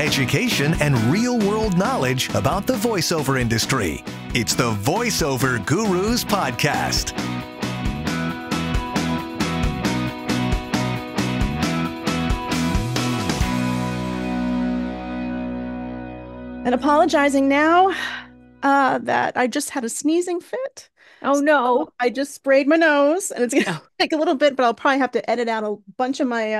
education, and real-world knowledge about the voiceover industry. It's the Voiceover Gurus Podcast. And apologizing now that I just had a sneezing fit. Oh, no. So I just sprayed my nose, and it's going to take a little bit, but I'll probably have to edit out a bunch of my,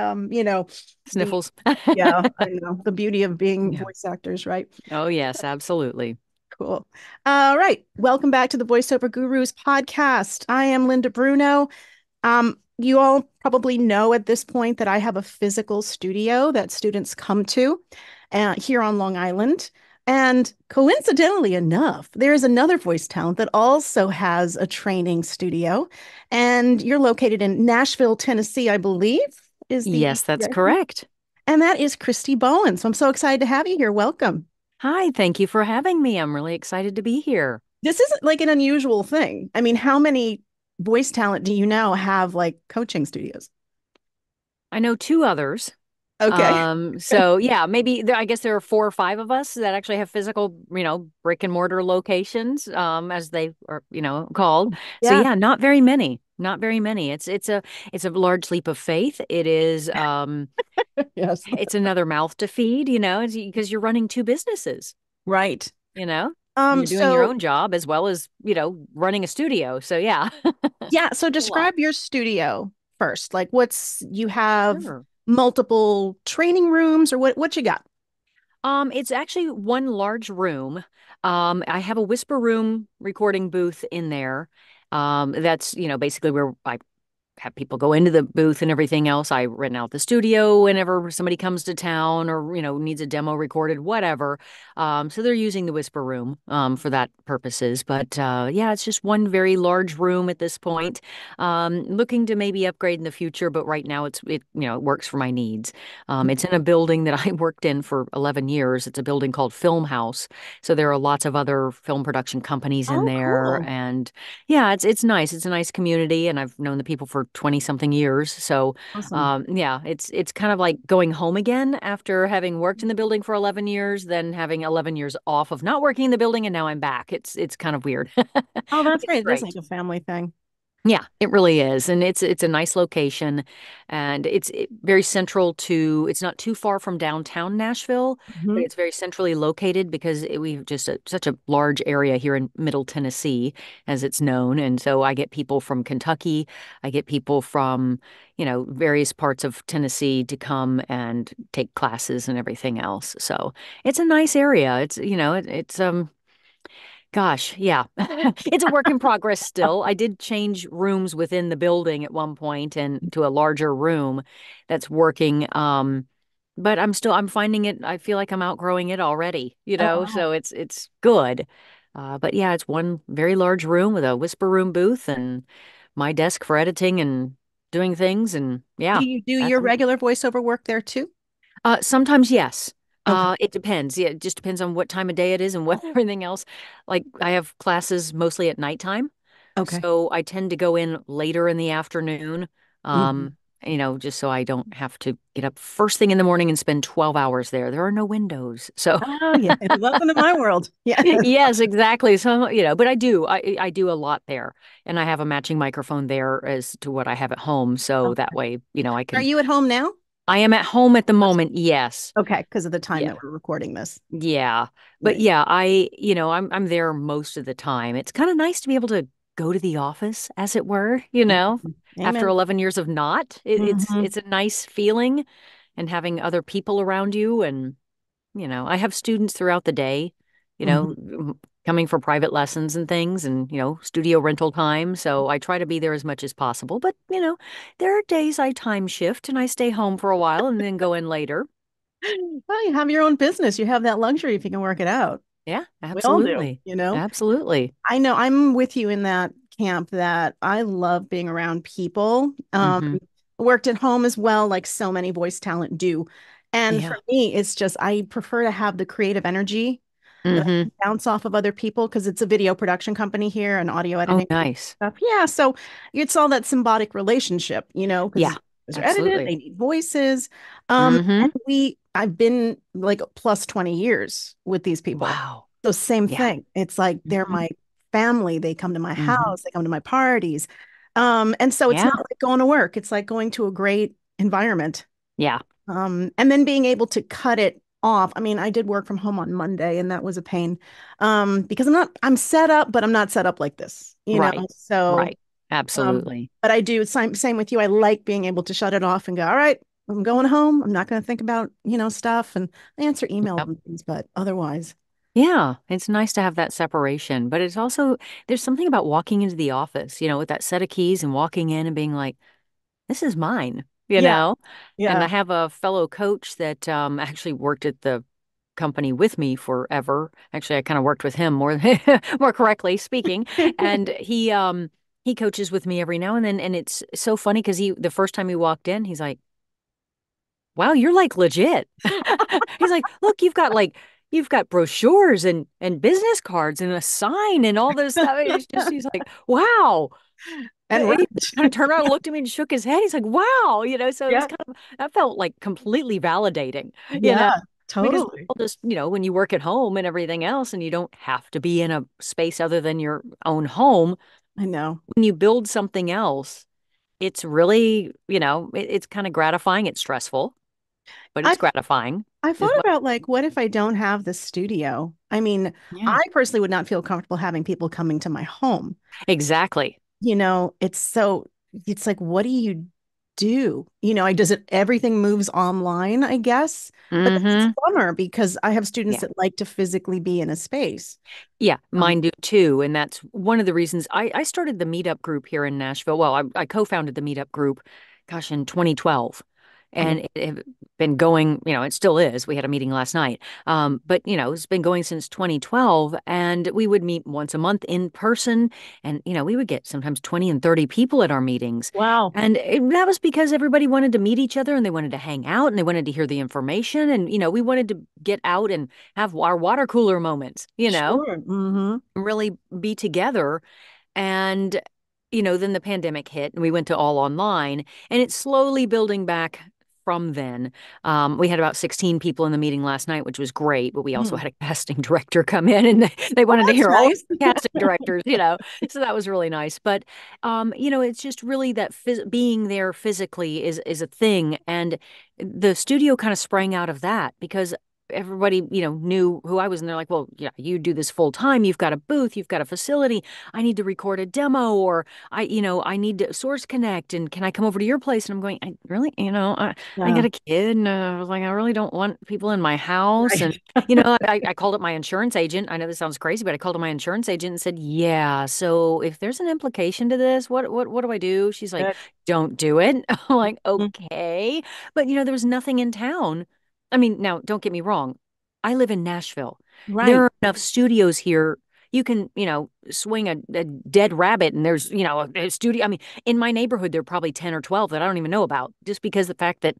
Sniffles. Yeah, I know. The beauty of being voice actors, right? Oh, yes, absolutely. Cool. All right. Welcome back to the Voiceover Gurus podcast. I am Linda Bruno. You all probably know at this point that I have a physical studio that students come to here on Long Island. And coincidentally enough, there is another voice talent that also has a training studio. And you're located in Nashville, Tennessee, I believe. Yes, that's correct. And that is Christi Bowen. So I'm so excited to have you here. Welcome. Hi, thank you for having me. I'm really excited to be here. This isn't like an unusual thing. I mean, how many voice talent do you now have like coaching studios? I know two others. Okay. So yeah, maybe I guess there are 4 or 5 of us that actually have physical, brick and mortar locations, as they are, called. Yeah. So yeah, not very many. Not very many. It's a large leap of faith. It is Yes. It's another mouth to feed, because you're running 2 businesses. Right. You're doing your own job as well as, running a studio. So yeah. Yeah. So describe your studio first. Like you have Sure. multiple training rooms, or what you got? It's actually one large room. I have a whisper room recording booth in there. That's, basically where I have people go into the booth and everything else. I rent out the studio whenever somebody comes to town or, needs a demo recorded, whatever. So they're using the whisper room for that purposes. But yeah, it's just one very large room at this point. Looking to maybe upgrade in the future, but right now it works for my needs. It's in a building that I worked in for 11 years. It's a building called Film House. So there are lots of other film production companies in there. Cool. And yeah, it's nice. It's a nice community, and I've known the people for 20 something years. So, Awesome. yeah, it's kind of like going home again after having worked in the building for 11 years, then having 11 years off of not working in the building, and now I'm back. It's kind of weird. Oh, that's It's great. That's great. like a family thing. Yeah, it really is. And it's a nice location, and it's very central to, it's not too far from downtown Nashville, but Mhm. it's very centrally located because we've just such a large area here in Middle Tennessee, as it's known. And so I get people from Kentucky, I get people from, various parts of Tennessee to come and take classes and everything else. So it's a nice area. Gosh, yeah. It's a work in progress still. I did change rooms within the building at one point and to a larger room that's working. But I'm finding it, I feel like I'm outgrowing it already, Oh, wow. so it's good. But yeah, it's one very large room with a whisper room booth and my desk for editing and doing things. And yeah, Do you do that's your it. regular voiceover work there too? Sometimes yes. Okay. It depends. Yeah, it just depends on what time of day it is and what everything else. Like I have classes mostly at nighttime, Okay. so I tend to go in later in the afternoon. Mhm. Just so I don't have to get up first thing in the morning and spend 12 hours there. There are no windows. So Oh, yeah. Welcome to my world. Yeah. yes, exactly. So, but I do a lot there, and I have a matching microphone there as to what I have at home. So that Okay. way, Are you at home now? I am at home at the moment. Yes. Okay, because of the time Yeah. that we're recording this. Yeah. But Right. yeah, I'm there most of the time. It's kind of nice to be able to go to the office, as it were, Mhm. after Amen. 11 years of not. Hmm. It's a nice feeling, and having other people around you. And I have students throughout the day, Hmm. coming for private lessons and things, and studio rental time. So I try to be there as much as possible. But there are days I time shift and I stay home for a while and then go in later. Well, you have your own business. You have that luxury if you can work it out. Yeah, We all do, absolutely. you know? Absolutely. I know I'm with you in that camp that I love being around people. Hmm. Worked at home as well, like so many voice talent do. And Yeah. for me, it's just I prefer to have the creative energy that I Hmm. can bounce off of other people because it's a video production company here and audio Oh, editing nice. stuff. Yeah, so it's all that symbiotic relationship, Yeah, because they're edited, absolutely. they need voices. Hmm. And we I've been like plus 20 years with these people. Wow. So same Yeah. thing. It's like they're Hmm. my family. They come to my Hmm. house, they come to my parties. And so it's Yeah. not like going to work. It's like going to a great environment. Yeah. And then being able to cut it off. I mean, I did work from home on Monday and that was a pain. Because I'm set up, but I'm not set up like this, you know? Right. So, Right. Absolutely. but I do same with you. I like being able to shut it off and go, all right, I'm going home. I'm not going to think about, stuff and answer emails Yep. and things, but otherwise, Yeah, it's nice to have that separation, but it's also there's something about walking into the office, with that set of keys and walking in and being like, this is mine, you yeah, know? And yeah. I have a fellow coach that actually worked at the company with me forever. Actually, I kind of worked with him more more correctly speaking. And he coaches with me every now and then. And it's so funny because the first time he walked in, he's like, wow, you're like legit. He's like, look, you've got brochures and business cards and a sign and all this stuff. And it's just he's like, wow. And He right. kind of turned around and looked at me and shook his head. He's like, wow, so it was Yeah, kind of that felt like completely validating, you know, yeah, because totally. all just, when you work at home and everything else and you don't have to be in a space other than your own home, I know. when you build something else, it's really, it's kind of gratifying. It's stressful, but it's I gratifying I as thought well. about like, what if I don't have the studio? I mean, Yeah, I personally would not feel comfortable having people coming to my home. exactly. It's like, what do you do? Everything moves online, I guess. But that's Hmm. a bummer because I have students Yeah. that like to physically be in a space. Yeah, Um, mine do too. And that's one of the reasons I started the meetup group here in Nashville. Well, I co-founded the meetup group, gosh, in 2012. yeah. And it had been going, it still is. We had a meeting last night. But, it's been going since 2012. And we would meet once a month in person. And, we would get sometimes 20 and 30 people at our meetings. Wow. And that was because everybody wanted to meet each other and they wanted to hang out and they wanted to hear the information. And, we wanted to get out and have our water cooler moments, Sure. Hmm. really be together. And, then the pandemic hit and we went to all online and it's slowly building back from then. We had about 16 people in the meeting last night, which was great, but we also Mm. had a casting director come in and they Oh, wanted to that's hear all of nice. the casting directors, so that was really nice. But, it's just really that being there physically is a thing. And the studio kind of sprang out of that because everybody, knew who I was. And they're like, well, yeah, you do this full time. You've got a booth, you've got a facility. I need to record a demo or I need to source connect. And can I come over to your place? And I'm going, I really, I Yeah. got a kid and I was like, I really don't want people in my house. And, Right. I called up my insurance agent. I know this sounds crazy, but I called up my insurance agent and said, yeah, so if there's an implication to this, what do I do? She's like, Good. don't do it. I'm like, Mhm. okay. But, there was nothing in town. I mean, now don't get me wrong. I live in Nashville. There Right. are enough studios here. You can, swing a dead rabbit and there's, a studio. I mean, in my neighborhood, there are probably 10 or 12 that I don't even know about just because the fact that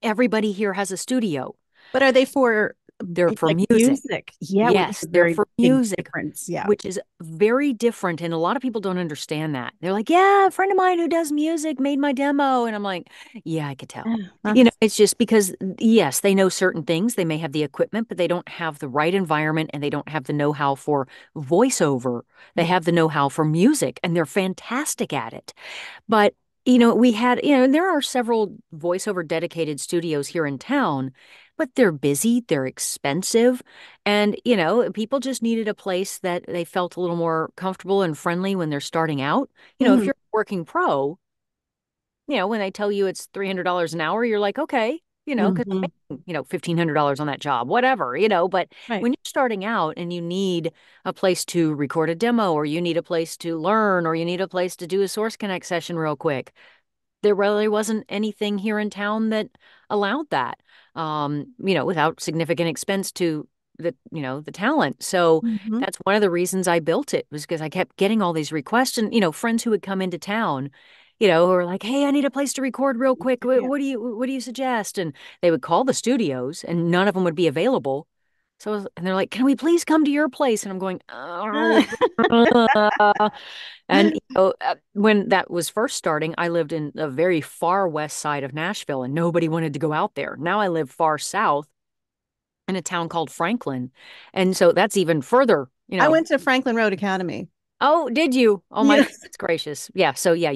everybody here has a studio. But are they for They're for like music. music? Yeah, which is Yes, a they're very for big music, difference. Yeah. which is very different. And a lot of people don't understand that. They're like, yeah, a friend of mine who does music made my demo. And I'm like, yeah, I could tell. Yeah, that's It's just because, yes, they know certain things. They may have the equipment, but they don't have the right environment and they don't have the know-how for voiceover. They yeah. have the know-how for music and they're fantastic at it. But, we had, and there are several voiceover dedicated studios here in town, but they're busy, they're expensive. And, people just needed a place that they felt a little more comfortable and friendly when they're starting out. If Mhm. you're a working pro, when they tell you it's $300 an hour, you're like, okay, because I'm Mhm. making, $1,500 on that job, whatever, but Right. when you're starting out and you need a place to record a demo or you need a place to learn or you need a place to do a Source Connect session real quick, there really wasn't anything here in town that allowed that, without significant expense to the talent. So Mhm. that's one of the reasons I built it was because I kept getting all these requests and, friends who would come into town, who are like, hey, I need a place to record real quick. Yeah. What do you suggest? And they would call the studios and none of them would be available. And they're like, can we please come to your place? And I'm going, oh. And when that was first starting, I lived in a very far west side of Nashville and nobody wanted to go out there. Now I live far south in a town called Franklin. And so that's even further, I went to Franklin Road Academy. Oh, did you? Oh my Yeah. goodness gracious. Yeah. So yeah,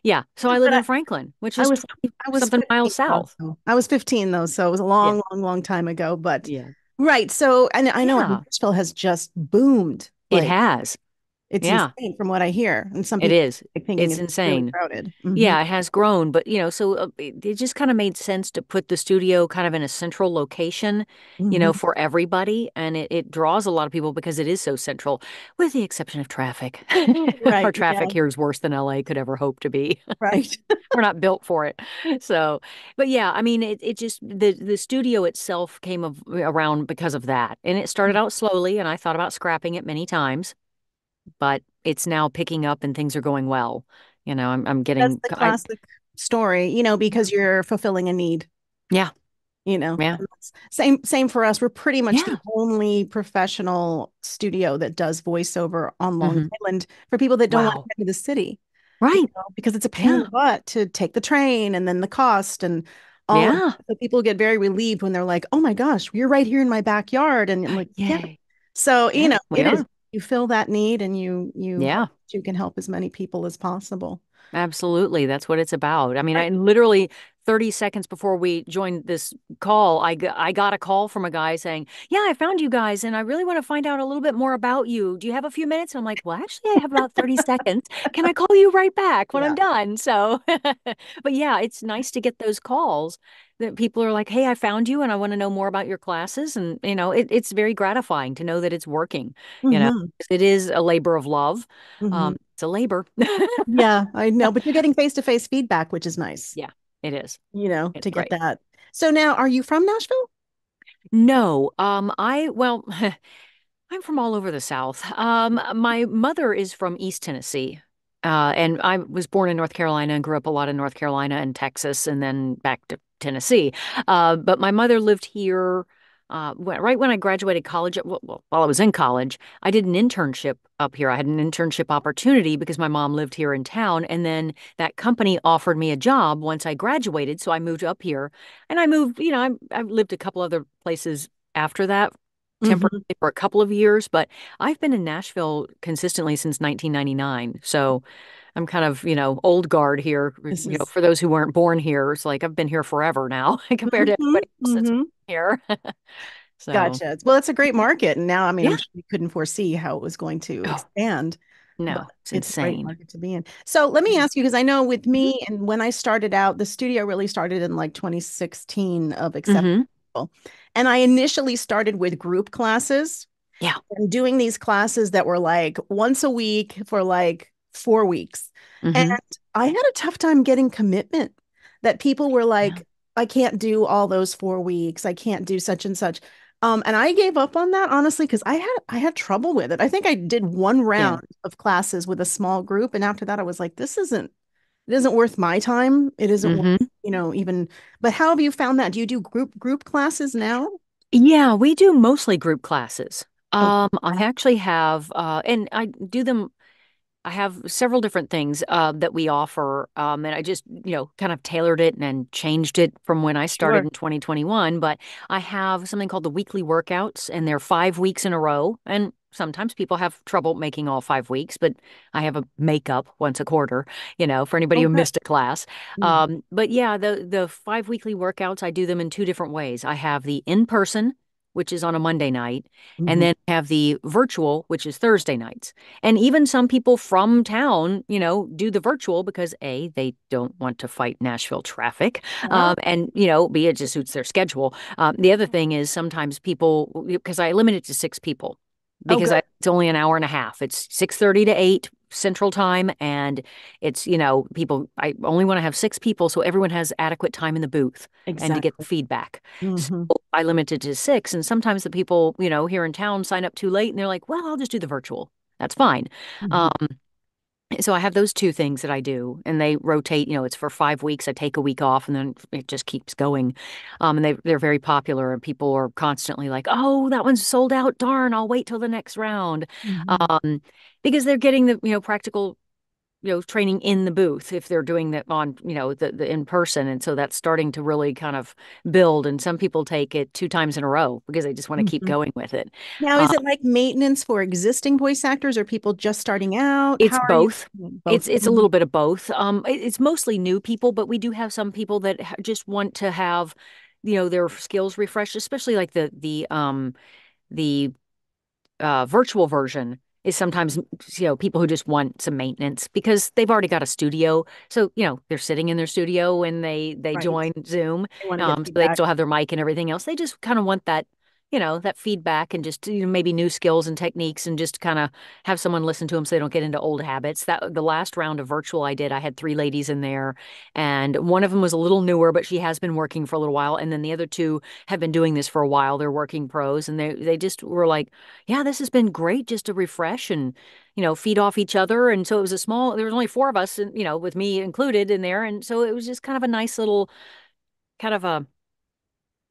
Yeah. So I live in Franklin, which I is was 20 I was something 15 miles south. though. I was 15 though, so it was a Yeah. long time ago. But Yeah. right, so and I know Yeah. Nashville has just boomed. It Like has. it's Yeah. insane from what I hear, and some It people is. are thinking It's it's really insane. crowded. Yeah, it has grown, but so it just kind of made sense to put the studio kind of in a central location, Hmm. for everybody. And it draws a lot of people because it is so central, with the exception of traffic. Our Right. Yeah. traffic here is worse than LA could ever hope to be. Right. We're not built for it. So, but yeah, I mean, it just the studio itself came around because of that, and it started out slowly, and I thought about scrapping it many times, but it's now picking up and things are going well. I'm That's getting the I classic story, because you're fulfilling a need. yeah, yeah, And that's same for us. We're pretty much the yeah. only professional studio that does voiceover on Long Hmm. Island for people that don't want to Wow. get to the city, Right. because it's a pain in Yeah. the butt to take the train and then the cost and all of Yeah. that. So people get very relieved when they're like, "Oh my gosh, you're right here in my backyard." And I'm like, "Yeah." Yay. So, Yeah, we it is, are. you fill that need and you hope Yeah. that you can help as many people as possible. Absolutely. That's what it's about. I mean, I literally 30 seconds before we joined this call, I got a call from a guy saying, yeah, I found you guys and I really want to find out a little bit more about you. Do you have a few minutes? And I'm like, well, actually, I have about 30 seconds. Can I call you right back when I'm Yeah. done? So, but yeah, it's nice to get those calls that people are like, hey, I found you and I want to know more about your classes. And, it's very gratifying to know that it's working. You know, Hmm. it is a labor of love. Hmm. It's a labor. Yeah, I know, but you're getting face-to-face feedback, which is nice, Yeah, it is. It's to get great. that. So now, are you from Nashville? No, well, I'm from all over the South. My mother is from East Tennessee. And I was born in North Carolina and grew up a lot in North Carolina and Texas and then back to Tennessee. But my mother lived here right when I graduated college. Well, while I was in college, I did an internship up here. I had an internship opportunity because my mom lived here in town. And then that company offered me a job once I graduated. So I moved up here and I moved, I lived a couple other places after that temporarily Hmm. for a couple of years, but I've been in Nashville consistently since 1999. So I'm kind of, old guard here, This is. for those who weren't born here. It's like I've been here forever now compared to Hmm. everybody else that's Hmm. here. So, Gotcha. Well, it's a great market, and now, I mean, yeah. I'm sure you couldn't foresee how it was going to Oh, expand, but no, it's it's a great insane. market to be in. So let me ask you, because I know with Hmm. me and when I started out, the studio really started in like 2016 of accepting Hmm. people, and I initially started with group classes. Yeah. And doing these classes that were like once a week for like 4 weeks. And Hmm. I had a tough time getting commitment, that people were Yeah. like, I can't do all those 4 weeks. I can't do such and such. And I gave up on that, honestly, because I had trouble with it. I think I did one Yeah. round of classes with a small group. And after that, I was like, it isn't worth my time. It isn't worth, Hmm. even, but how have you found that? Do you do group classes now? Yeah, we do mostly group classes. Oh, I actually have, and I do them. I have several different things that we offer, and I just, kind of tailored it and changed it from when I started sure. in 2021. But I have something called the weekly workouts, and they're 5 weeks in a row. And sometimes people have trouble making all 5 weeks, but I have a makeup once a quarter, for anybody Oh, who good. missed a class. Mhm. But yeah, the 5 weekly workouts, I do them in two different ways. I have the in person, which is on a Monday night, and Mhm. then have the virtual, which is Thursday nights. And even some people from town, do the virtual because A, they don't want to fight Nashville traffic. Ah, And, B, it just suits their schedule. The other thing is sometimes people, because I limit it to six people oh, because good. it's only an hour and a half. It's 6:30 to 8 Central Time. And it's, people, I only want to have six people so everyone has adequate time in the booth and to get Exactly. feedback. So Hmm. I limit it to six. And sometimes the people, here in town sign up too late and they're like, well, I'll just do the virtual. That's fine. Hmm. Um, So I have those two things that I do, and they rotate. It's for 5 weeks. I take a week off, and then it just keeps going. And they're very popular, and people are constantly like, "Oh, that one's sold out. Darn, I'll wait till the next round," Mhm. um, because they're getting the practical training in the booth if they're doing that on the in person, and so that's starting to really kind of build. And some people take it 2 times in a row because they just want to keep Mhm. going with it. Now, Uh, is it like maintenance for existing voice actors or people just starting out? It's How are you? both. Both. It's a little bit of both. It's mostly new people, but we do have some people that just want to have, their skills refreshed, especially like the virtual version is sometimes, people who just want some maintenance because they've already got a studio. So, they're sitting in their studio when they Right. join Zoom. They want to get So they feedback. still have their mic and everything else. They just kind of want that, that feedback and just, maybe new skills and techniques and just kind of have someone listen to them so they don't get into old habits. That the last round of virtual I did, I had 3 ladies in there, and one of them was a little newer, but she has been working for a little while. And then the other two have been doing this for a while. They're working pros, and they just were like, yeah, this has been great just to refresh and, feed off each other. And so it was there was only 4 of us, and, with me included in there. And so it was just kind of a nice little kind of a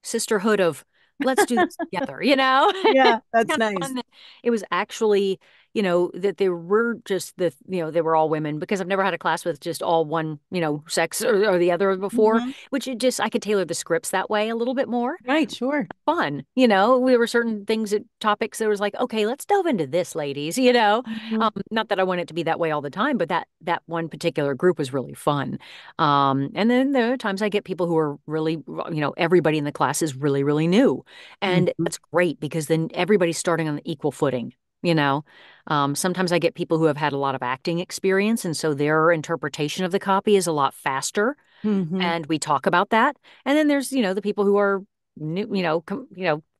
sisterhood of let's do this together, Yeah, that's Kind of nice. fun that it was actually, that they were just they were all women because I've never had a class with just all one, sex or the other before, Mhm. which I could tailor the scripts that way a little bit more Right, sure. fun. There were certain things, topics that was like, okay, let's delve into this, ladies. Mhm. Not that I want it to be that way all the time, but that one particular group was really fun. And then there are times I get people who are really, everybody in the class is really, really new, and Mhm. that's great because then everybody's starting on the equal footing. Sometimes I get people who have had a lot of acting experience, and so their interpretation of the copy is a lot faster, Mhm. and we talk about that. And then there's, the people who are new,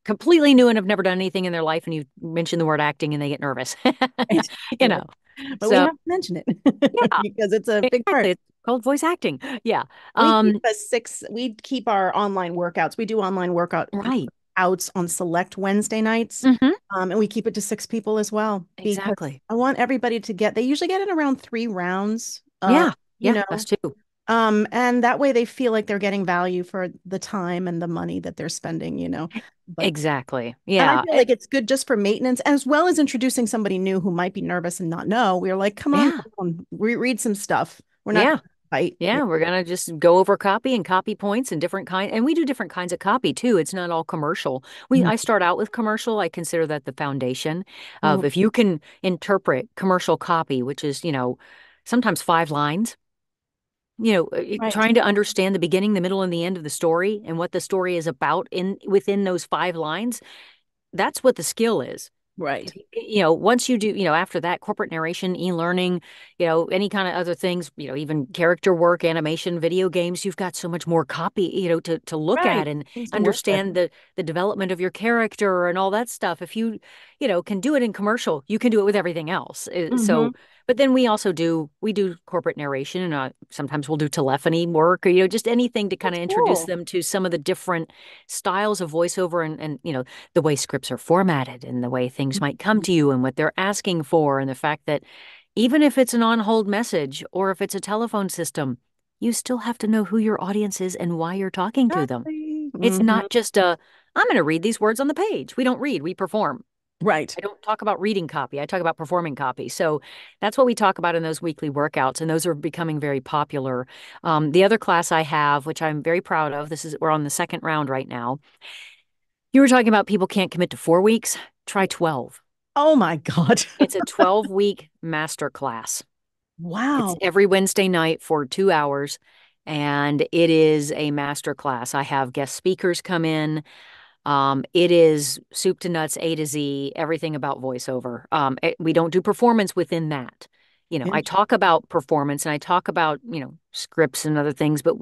completely new and have never done anything in their life, and you mention the word acting and they get nervous. Right. you You're know. like, but we So have to mention it yeah, because it's a big part. exactly. It's called voice acting. Yeah. Um, We keep our online workouts. We do online right. workouts on select Wednesday nights. Hmm. And we keep it to 6 people as well because Exactly. I want everybody to they usually get in around 3 rounds, Yeah. you Yeah. Us know, too. and that way they feel like they're getting value for the time and the money that they're spending. But Exactly. and I Yeah. feel like it's good just for maintenance as well as introducing somebody new who might be nervous and not know. We're like, Yeah. come on, read some stuff. We're not Yeah. going to fight. Yeah, we're gonna just go over copy and copy points and and we do different kinds of copy too. It's not all commercial. I start out with commercial. I consider that the foundation of Mhm. if you can interpret commercial copy, which is, sometimes 5 lines, Right, trying to understand the beginning, the middle, and the end of the story and what the story is about in within those 5 lines. That's what the skill is. right. Once you do, after that, corporate narration, e-learning, any kind of other things, even character work, animation, video games, you've got so much more copy, to look at Right. and Things to work with. understand the development of your character and all that stuff. If you, can do it in commercial, you can do it with everything else. Hmm. So, but then we do corporate narration, and sometimes we'll do telephony work, or, just anything to kind That's of introduce cool. them to some of the different styles of voiceover and the way scripts are formatted and the way things might come to you and what they're asking for, and the fact that even if it's an on-hold message or if it's a telephone system, you still have to know who your audience is and why you're talking to them. Exactly. It's Hmm. not just I'm going to read these words on the page. We don't read, we perform. Right. I don't talk about reading copy. I talk about performing copy. So that's what we talk about in those weekly workouts, and those are becoming very popular. The other class I have, which I'm very proud of, we're on the second round right now. You were talking about people can't commit to 4 weeks. Try 12. Oh my God. It's a 12-week master class. It's Wow. every Wednesday night for 2 hours, and it is a master class. I have guest speakers come in. It is soup to nuts, A to Z, everything about voiceover. We don't do performance within that. I Interesting. talk about performance and I talk about, scripts and other things, but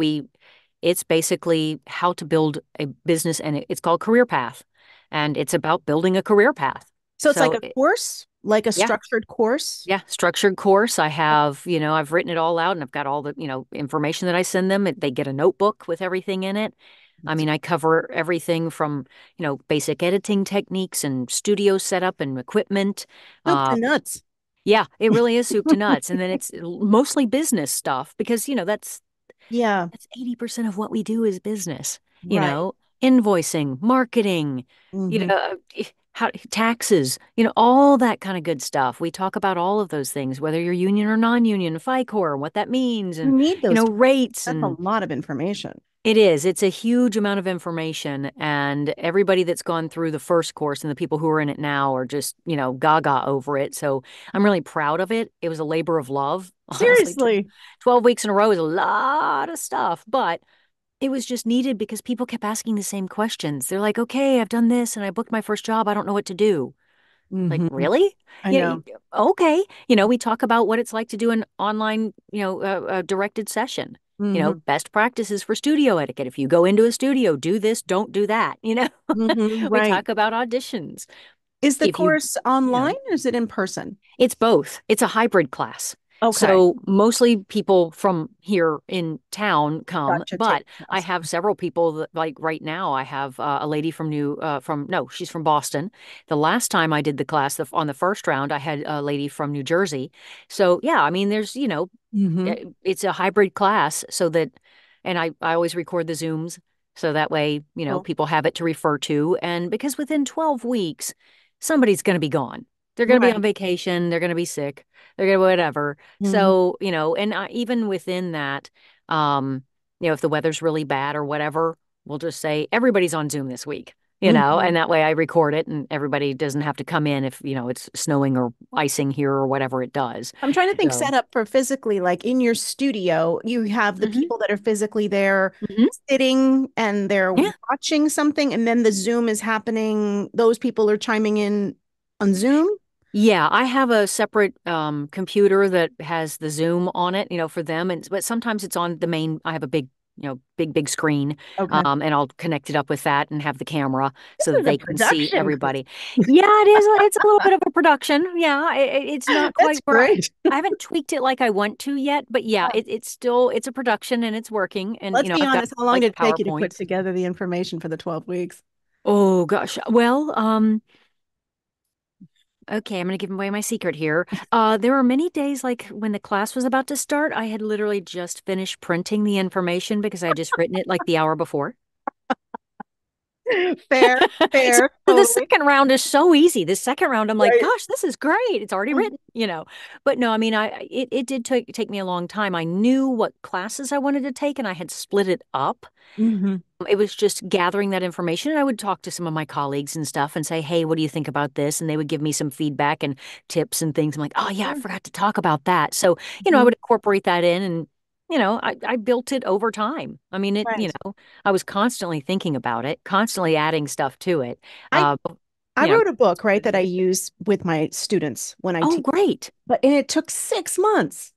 it's basically how to build a business, and it's called Career Path, and it's about building a career path. So it's like So, a course, like a yeah, structured course. yeah, structured course. I have, I've written it all out, and I've got all the, information that I send them. They get a notebook with everything in it. I That's mean, I cover everything from, basic editing techniques and studio setup and equipment. soup to Uh, nuts. Yeah, it really is soup to nuts. And then it's mostly business stuff because, Yeah, that's 80% of what we do is business, right. invoicing, marketing, Hmm. how taxes, all that kind of good stuff. We talk about all of those things, whether you're union or non-union, FICOR, what that means, You and, need those. rates That's a and lot of information. it is. It's a huge amount of information, and everybody that's gone through the first course and the people who are in it now are just, gaga over it. So I'm really proud of it. It was a labor of love. Honestly, Seriously. 12 weeks in a row is a lot of stuff, but it was just needed because people kept asking the same questions. They're like, okay, I've done this and I booked my first job. I don't know what to do. Like, Hmm. really? I You know. okay. We talk about what it's like to do an online, directed session. Hmm. Best practices for studio etiquette. If you go into a studio, do this, don't do that. Hmm. We Right. talk about auditions. Is the If you, course you online know, or is it in person? it's both. It's a hybrid class. Okay. So mostly people from here in town come, Gotcha. Take but the I class. have several people that, like right now, I have a lady no, she's from Boston. The last time I did the class on the first round, I had a lady from New Jersey. So yeah, I mean, there's, Hmm. it's a hybrid class so that, and I always record the Zooms. So that way, Cool. people have it to refer to. And because within 12 weeks, somebody's going to be gone. They're going to be on Right. vacation. They're going to be sick. They're going to whatever. Hmm. So, and even within that, if the weather's really bad or whatever, we'll just say everybody's on Zoom this week, Hmm. and that way I record it and everybody doesn't have to come in if, it's snowing or icing here or whatever it does. I'm trying to think So, set up for physically, like in your studio, you have the hmm people that are physically there hmm sitting and they're yeah. watching something, and then the Zoom is happening. Those people are chiming in on Zoom. Yeah, I have a separate computer that has the Zoom on it, for them. And but sometimes it's on the main. I have a big, big screen, Okay. and I'll connect it up with that and have the camera This so that is a they can see production, Chris. everybody. Yeah, it is. It's a little bit of a production. Yeah, it's not That's quite where great. I haven't tweaked it like I want to yet, but yeah, it's a production and it's working. And Let's be I've got honest. How long like did it take you to put PowerPoint. together the information for the 12 weeks? Oh gosh. Well, okay, I'm going to give away my secret here. There were many days like when the class was about to start, I had literally just finished printing the information because I had just written it like the hour before. Fair, So fair, the totally. second round is so easy. The second round, I'm like, Right. gosh, this is great. It's already written, But no, I mean, it did take me a long time. I knew what classes I wanted to take, and I had split it up. Hmm. It was just gathering that information. And I would talk to some of my colleagues and stuff and say, hey, what do you think about this? And they would give me some feedback and tips and things. I'm like, oh, yeah, I Sure. forgot to talk about that. So, I Mhm. would incorporate that in and, I built it over time. I mean, Right. I was constantly thinking about it, constantly adding stuff to it. I Uh, I you know, wrote a book, right, that I use with my students when I oh, teach, great. and it took 6 months,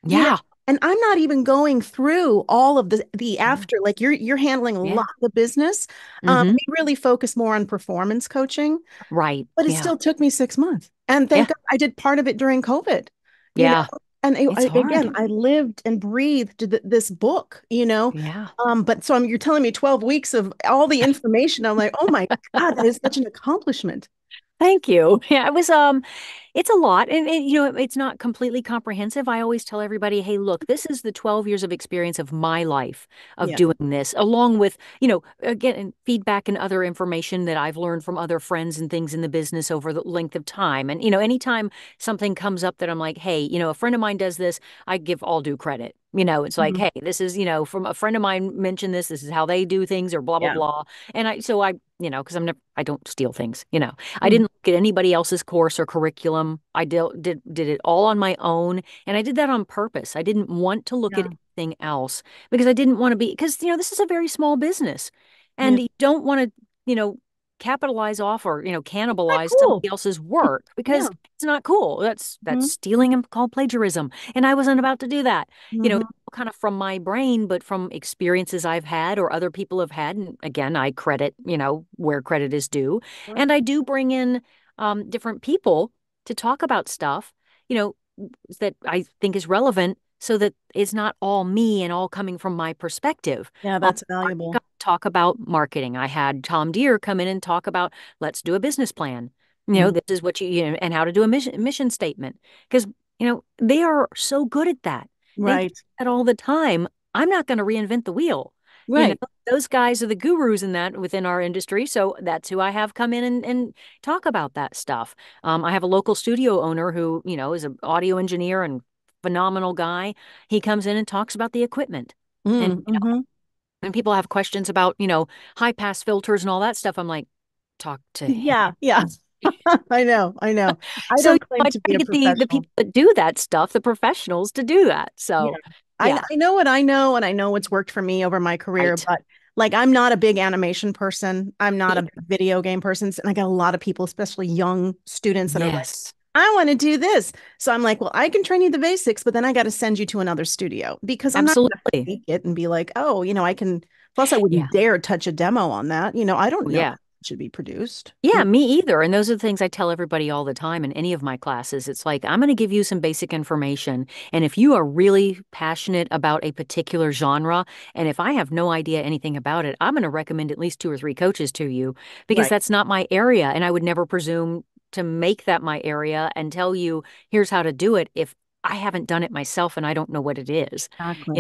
you know, Yeah. and I'm not even going through all of the Yeah. after, like you're handling a lot Yeah. of the business. hmm We really focus more on performance coaching, Right. but it Yeah. still took me 6 months. And thank Yeah. God I did part of it during COVID, you know. Yeah. And It's again, hard. I lived and breathed this book, you know. Yeah. But so you're telling me 12 weeks of all the information. I'm like, oh my God, that is such an accomplishment. Thank you. Yeah, it was it's a lot and it's not completely comprehensive. I always tell everybody, "Hey, look, this is the 12 years of experience of my life of Yeah. doing this along with, again, feedback and other information that I've learned from other friends and things in the business over the length of time. And anytime something comes up that I'm like, "Hey, a friend of mine does this," I give all due credit. It's like, Mhm. "Hey, this is, from a friend of mine mentioned this. This is how they do things or blah blah Yeah. blah." And because I don't steal things. I Mhm. didn't look at anybody else's course or curriculum. I did it all on my own, and I did that on purpose. I didn't want to look at Yeah. anything else because I didn't want to be because this is a very small business, Yeah. and you don't want to capitalize off or Not cannibalize cool. somebody else's work Yeah. because it's not cool. That's Hmm. stealing and called plagiarism, and I wasn't about to do that. Hmm. Kind of from my brain, but from experiences I've had or other people have had. And again, I credit, where credit is due. Sure. And I do bring in different people to talk about stuff, you know, that I think is relevant so that it's not all me and all coming from my perspective. Yeah, Um, that's I valuable. got to talk about marketing. I had Tom Deere come in and talk about let's do a business plan. This is what and how to do a mission statement. Because, they are so good at that. They do Right. that all the time. I'm not going to reinvent the wheel. You know, Right. those guys are the gurus in that within our industry. So that's who I have come in and talk about that stuff. I have a local studio owner who, is an audio engineer and phenomenal guy. He comes in and talks about the equipment. And, Mm-hmm. and people have questions about, high pass filters and all that stuff. I'm like, talk to him. Yeah. Yeah. I know. I know. I So don't claim I to try be to a get the professional. people that do that stuff, the professionals, to do that. Yeah. So I yeah, I know what I know, and I know what's worked for me over my career, right. but like I'm not a big animation person. I'm not Me a big video game person. And I got a lot of people, especially young students, that are like, Yes, I want to do this. So I'm like, well, I can train you the basics, but then I got to send you to another studio because I'm not going to absolutely. fake it and be like, oh, I can. Plus, I Yeah. wouldn't dare touch a demo on that. I don't Oh, know how yeah. it should be produced. Yeah, me either. And those are the things I tell everybody all the time in any of my classes. It's like, I'm going to give you some basic information. And if you are really passionate about a particular genre, and if I have no idea anything about it, I'm going to recommend at least two or three coaches to you because Right. that's not my area. And I would never presume to make that my area and tell you, here's how to do it if I haven't done it myself and I don't know what it is, Exactly.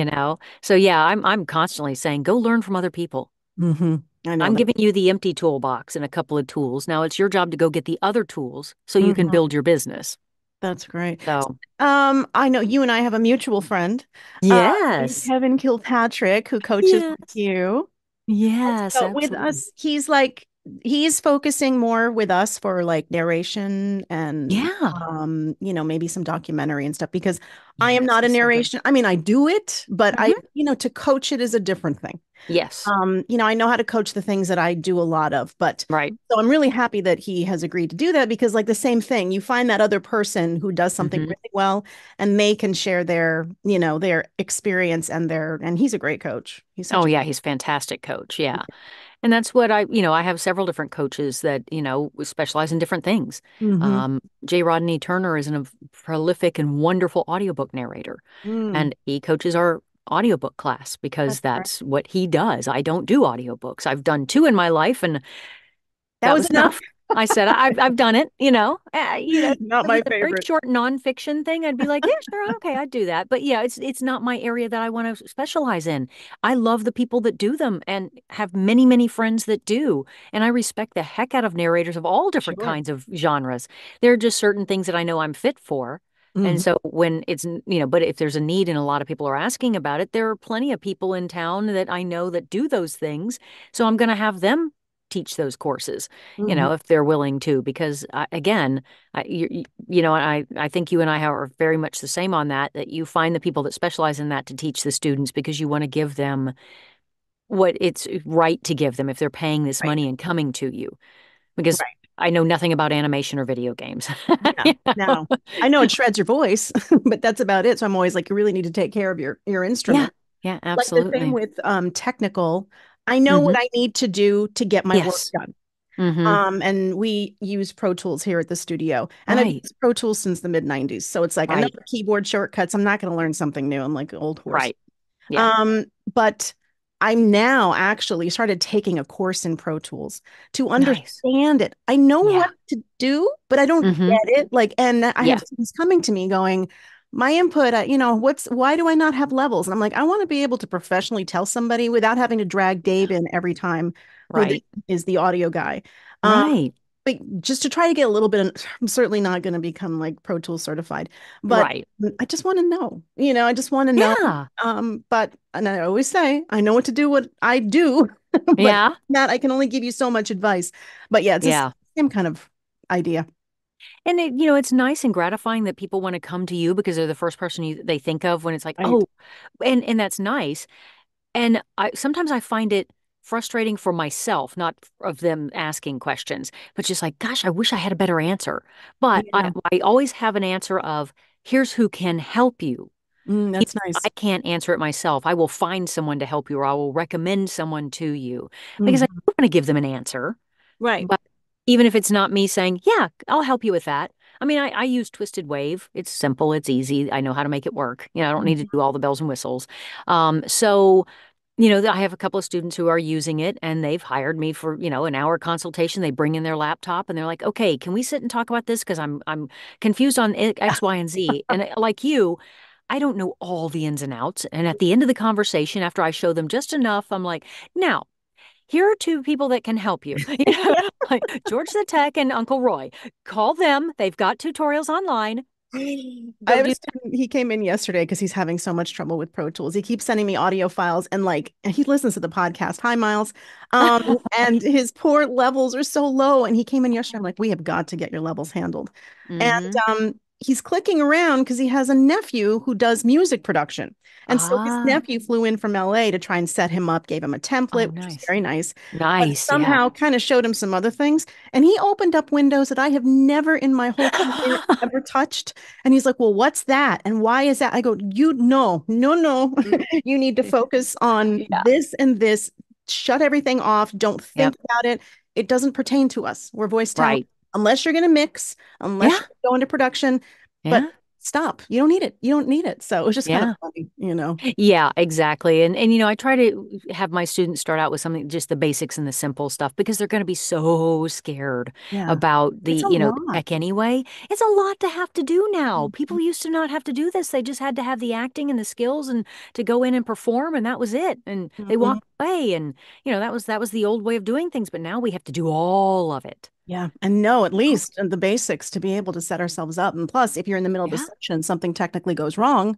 So yeah, I'm constantly saying, go learn from other people. Hmm. I know I'm that. giving you the empty toolbox and a couple of tools. Now it's your job to go get the other tools so you can Mhm. build your business. That's great. So, I know you and I have a mutual friend, yes. Kevin Kilpatrick, who coaches with Yes. you. Yes, So with absolutely. us, he's focusing more with us for like narration and Yeah. maybe some documentary and stuff because I am Yes, not a he's so good. narration. I mean, I do it, but Hmm. to coach it is a different thing. Yes. I know how to coach the things that I do a lot of, but Right. so I'm really happy that he has agreed to do that because like the same thing, you find that other person who does something Hmm. really well and they can share their experience and he's a great coach. He's such Oh a yeah, he's a fantastic coach. Yeah. And that's what I have several different coaches that, specialize in different things. hmm J. Rodney Turner is a prolific and wonderful audiobook narrator, Mm, and he coaches our audiobook class because that's right. that's what he does. I don't do audiobooks. I've done two in my life, and That that was was enough. enough. I said, I've done it, Not if it was my a very favorite. short nonfiction thing, I'd be like, yeah, sure, okay, I'd do that. But yeah, it's not my area that I want to specialize in. I love the people that do them and have many, many friends that do. And I respect the heck out of narrators of all different Sure. kinds of genres. There are just certain things that I know I'm fit for. And hmm so when but if there's a need and a lot of people are asking about it, there are plenty of people in town that I know that do those things. So I'm going to have them teach those courses, hmm if they're willing to, because again, I think you and I are very much the same on that, that you find the people that specialize in that to teach the students because you want to give them what it's right to give them if they're paying this Right. money and coming to you. Because Right. I know nothing about animation or video games. Yeah. You know? No, I know it shreds your voice, but that's about it. So I'm always like, you really need to take care of your Yeah, instrument. yeah, Like the same absolutely. with technical. I know what Hmm. I need to do to get my work Yes. done. Hmm. And we use Pro Tools here at the studio. And I've Right, used Pro Tools since the mid 90s. So it's like I know right, the keyboard shortcuts. I'm not going to learn something new. I'm like an old horse. right. Yeah. But I'm now actually started taking a course in Pro Tools to Nice. understand it. I know what Yeah. to do, but I don't Hmm. get it. Like, and I have Yeah. students coming to me going, my input, why do I not have levels? And I'm like, I want to be able to professionally tell somebody without having to drag Dave in every time, who Right. is the audio guy. Um, Right. but just to try to get a little bit, I'm certainly not going to become like Pro Tools certified, but Right. I just want to know, I just want to know. Yeah. And I always say, I know what to do, what I do, but Yeah. not, I can only give you so much advice. But yeah, it's the Yeah. same kind of idea. And it's nice and gratifying that people want to come to you because they're the first person they think of when it's like, Right. oh, and that's nice. And sometimes I find it frustrating for myself, not of them asking questions, but just like, gosh, I wish I had a better answer. But Yeah. I always have an answer of, here's who can help you. If That's nice. I can't answer it myself, I will find someone to help you, or I will recommend someone to you because I Mhm. do want to give them an answer. Right. But even if it's not me saying, yeah, I'll help you with that. I mean, I use Twisted Wave. It's simple, it's easy. I know how to make it work. I don't need to Mhm. do all the bells and whistles. So I have a couple of students who are using it and they've hired me for, an hour consultation. They bring in their laptop and they're like, okay, can we sit and talk about this? Because I'm confused on X, Y, and Z. And like you, I don't know all the ins and outs. And at the end of the conversation, after I show them just enough, I'm like, now, here are two people that can help you. Like George the Tech and Uncle Roy. Call them. They've got tutorials online. I Go have a do. student, he came in yesterday because he's having so much trouble with Pro Tools. He keeps sending me audio files and he listens to the podcast. Hi, Miles. And his poor levels are so low. And he came in yesterday. I'm like, we have got to get your levels handled. And Hmm. he's clicking around because he has a nephew who does music production. And so his Ah, nephew flew in from LA to try and set him up, gave him a oh, template, which was nice. very nice, but Nice. Yeah. somehow kind of showed him some other things. And he opened up windows that I have never in my whole career ever touched. And he's like, well, what's that? And why is that? I go, no. You need to focus on Yeah. this and this. Shut everything off. Don't think Yep. about it. It doesn't pertain to us. We're voice talent. Right. Unless you're going to mix, unless Yeah. you're going to go into production, but Yeah. stop. You don't need it. You don't need it. So it was just kind of Yeah. funny. Yeah, exactly. And I try to have my students start out with something, just the basics and the simple stuff, because they're going to be so scared Yeah. about It's a the lot. tech anyway. It's a lot to have to do now. Mhm. People used to not have to do this. They just had to have the acting and the skills and to go in and perform, and that was it. And they Mhm. walked away, and that was the old way of doing things, but now we have to do all of it. Yeah. And know at Oh, least the basics to be able to set ourselves up. And plus, if you're in the middle of a yeah. section, something technically goes wrong,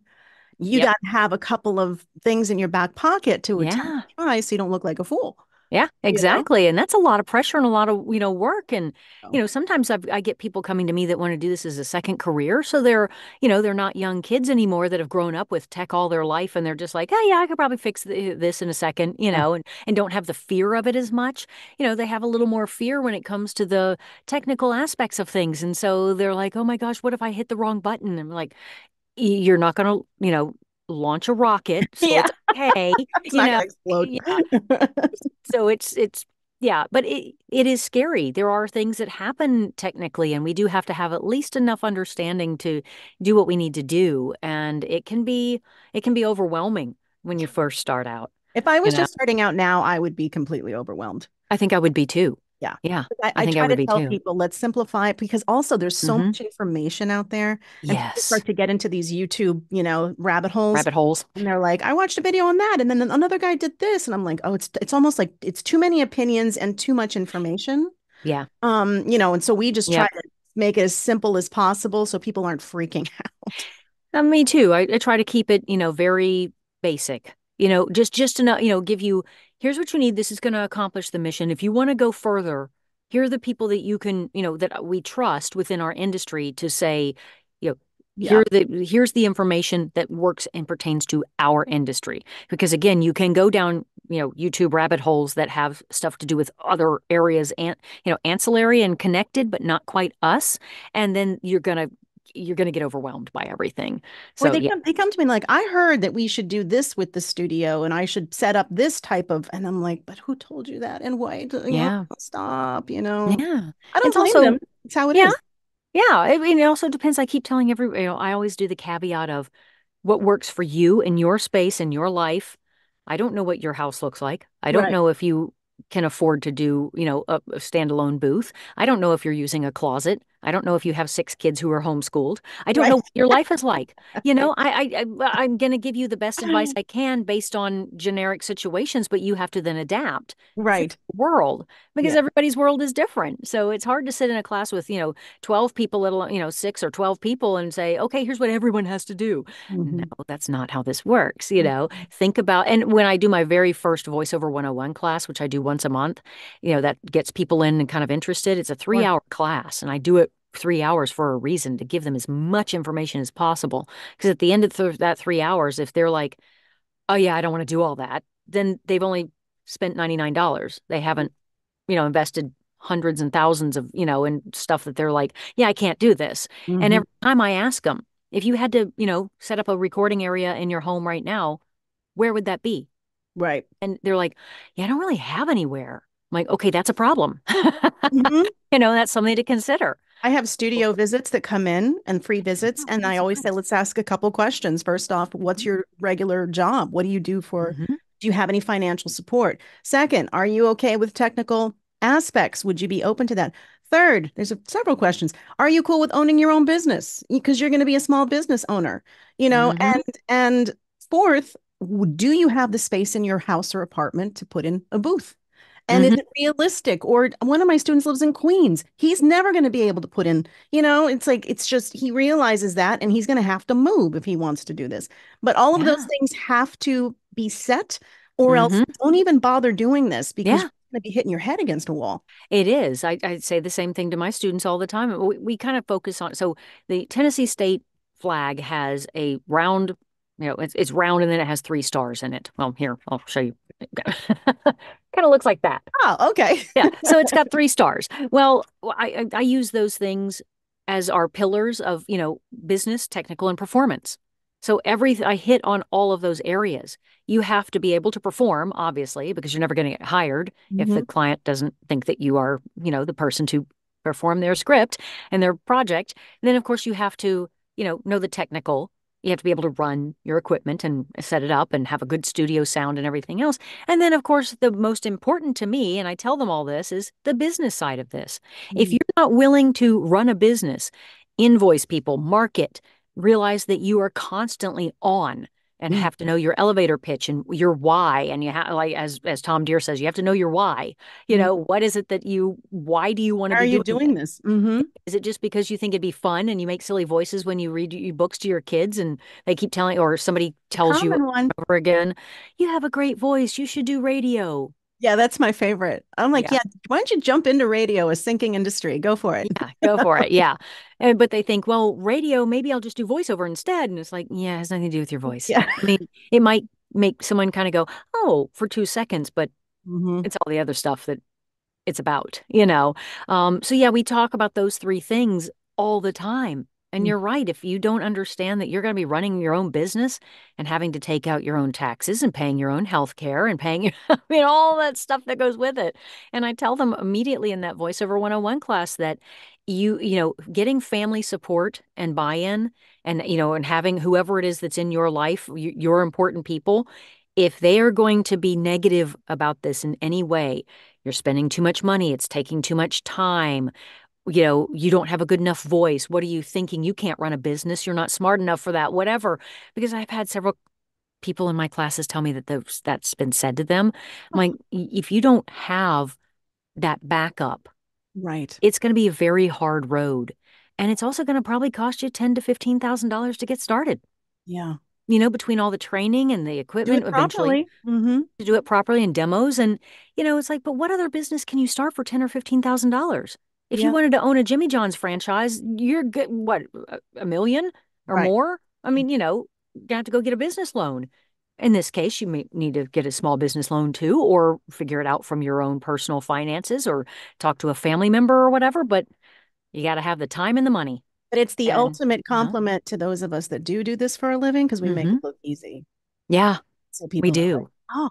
you Yep. got to have a couple of things in your back pocket to attempt Yeah. to try so you don't look like a fool, Yeah, you know? exactly. And that's a lot of pressure and a lot of, work. And, So, sometimes I get people coming to me that want to do this as a second career. So they're not young kids anymore that have grown up with tech all their life. And they're just like, oh, yeah, I could probably fix this in a second, yeah. and don't have the fear of it as much. They have a little more fear when it comes to the technical aspects of things. And so they're like, oh my gosh, what if I hit the wrong button? And I'm like, you're not going to, launch a rocket. So Yeah. it's okay, It's you not know. going to explode. Yeah. So it's yeah, but it is scary. There are things that happen technically, and we do have to have at least enough understanding to do what we need to do. And it can be overwhelming when you first start out, If I you was know. just starting out now, I would be completely overwhelmed. I think I would be too. Yeah. Yeah, I I think I try would to be tell too. people, let's simplify it because also there's so Hmm. much information out there and people Yes. start to get into these YouTube, rabbit holes Rabbit holes. and they're like, I watched a video on that and then another guy did this and I'm like, oh, it's almost like it's too many opinions and too much information. Yeah. And so we just try Yep. to make it as simple as possible so people aren't freaking out. Me too. I try to keep it, very basic. Just enough, give you, here's what you need. This is going to accomplish the mission. If you want to go further, here are the people that you can, that we trust within our industry to say, you know, Yeah. here's the information that works and pertains to our industry. Because again, you can go down, YouTube rabbit holes that have stuff to do with other areas and, ancillary and connected, but not quite us. And then you're gonna get overwhelmed by everything. Or So yeah, they come to me like, I heard that we should do this with the studio and I should set up this type of, and I'm like, but who told you that? And why, yeah, stop. yeah. I don't It's blame also them. It's how it yeah, is. yeah. I mean, it also depends. I keep telling everybody, I always do the caveat of what works for you in your space in your life. I don't know what your house looks like. I don't Right. know if you can afford to do, a standalone booth. I don't know if you're using a closet. I don't know if you have 6 kids who are homeschooled. I don't Right. know what your life is like. I'm going to give you the best advice I can based on generic situations, but you have to then adapt for Right. the world because Yeah. everybody's world is different. So it's hard to sit in a class with, 12 people, little, 6 or 12 people and say, okay, here's what everyone has to do. No, Mhm. that's not how this works. Think about, and when I do my very first voiceover 101 class, which I do once a month, that gets people in and kind of interested. It's a three Sure. hour class, and I do it 3 hours for a reason to give them as much information as possible. Because at the end of that 3 hours, if they're like, oh, yeah, I don't want to do all that, then they've only spent $99. They haven't, invested hundreds and thousands of, in stuff that they're like, yeah, I can't do this. And Mhm. every time I ask them, if you had to, set up a recording area in your home right now, where would that be? Right. And they're like, yeah, I don't really have anywhere. I'm like, okay, that's a problem. Mhm. That's something to consider. I have studio visits that come in and free visits, and I That's always say, nice. let's ask a couple questions. First off, what's your regular job? What do you do for Hmm. Do you have any financial support? Second, are you okay with technical aspects? Would you be open to that? Third, there's several questions. Are you cool with owning your own business? Because you're going to be a small business owner, Hmm. and fourth, do you have the space in your house or apartment to put in a booth? And is Hmm. it realistic? Or one of my students lives in Queens. He's never going to be able to put in, it's like, it's just, he realizes that and he's going to have to move if he wants to do this. But all of those Yeah. things have to be set, or else Hmm. don't even bother doing this because Yeah. you're going to be hitting your head against a wall. It is. I say the same thing to my students all the time. We kind of focus on, so the Tennessee state flag has a round, it's round and then it has three stars in it. Well, here, I'll show you. Kind of looks like that. Oh, okay. Yeah. So it's got three stars. Well, I use those things as our pillars of, business, technical, and performance. So I hit on all of those areas. You have to be able to perform, obviously, because you're never going to get hired if the Mhm. client doesn't think that you are, the person to perform their script and their project. And then, of course, you have to, know the technical. You have to be able to run your equipment and set it up and have a good studio sound and everything else. And then, of course, the most important to me, and I tell them all this, is the business side of this. If Mhm. you're not willing to run a business, invoice people, market, realize that you are constantly on and Mhm. have to know your elevator pitch and your why. And you have, like, as Tom Deere says, you have to know your why. Mhm. What is it why do you want to Why are be you doing this? doing this? Hmm. Is it just because you think it'd be fun and you make silly voices when you read your books to your kids and they keep telling, or somebody The tells you common one. over again, you have a great voice, you should do radio. Yeah, that's my favorite. I'm like, Yeah. yeah, why don't you jump into radio, a sinking industry? Go for it. Yeah, go for it. Yeah. But they think, well, radio, maybe I'll just do voiceover instead. And it's like, yeah, it has nothing to do with your voice. Yeah. I mean, it might make someone kind of go, oh, for 2 seconds, but Hmm. it's all the other stuff that it's about. So yeah, we talk about those three things all the time. And you're right. If you don't understand that you're going to be running your own business and having to take out your own taxes and paying your own health care and paying, I mean, all that stuff that goes with it. And I tell them immediately in that voiceover 101 class that getting family support and buy-in and having whoever it is that's in your life, your important people, if they are going to be negative about this in any way, you're spending too much money. It's taking too much time. You don't have a good enough voice. What are you thinking? You can't run a business. You're not smart enough for that, whatever. Because I've had several people in my classes tell me that that's been said to them. I'm like, if you don't have that backup, Right. it's going to be a very hard road. And it's also going to probably cost you ten to $15,000 to get started, Yeah. between all the training and the Do equipment it eventually properly. Hmm. to do it properly in demos. And, it's like, but what other business can you start for 10 or $15,000? If you Yeah. wanted to own a Jimmy John's franchise, you're good, what, a million or Right. more? I mean, you have to go get a business loan. In this case, you may need to get a small business loan too, or figure it out from your own personal finances or talk to a family member or whatever. But you got to have the time and the money. But it's the And, ultimate compliment to those of us that do this for a living because we make it hmm look easy. yeah, So we people are like, do. oh,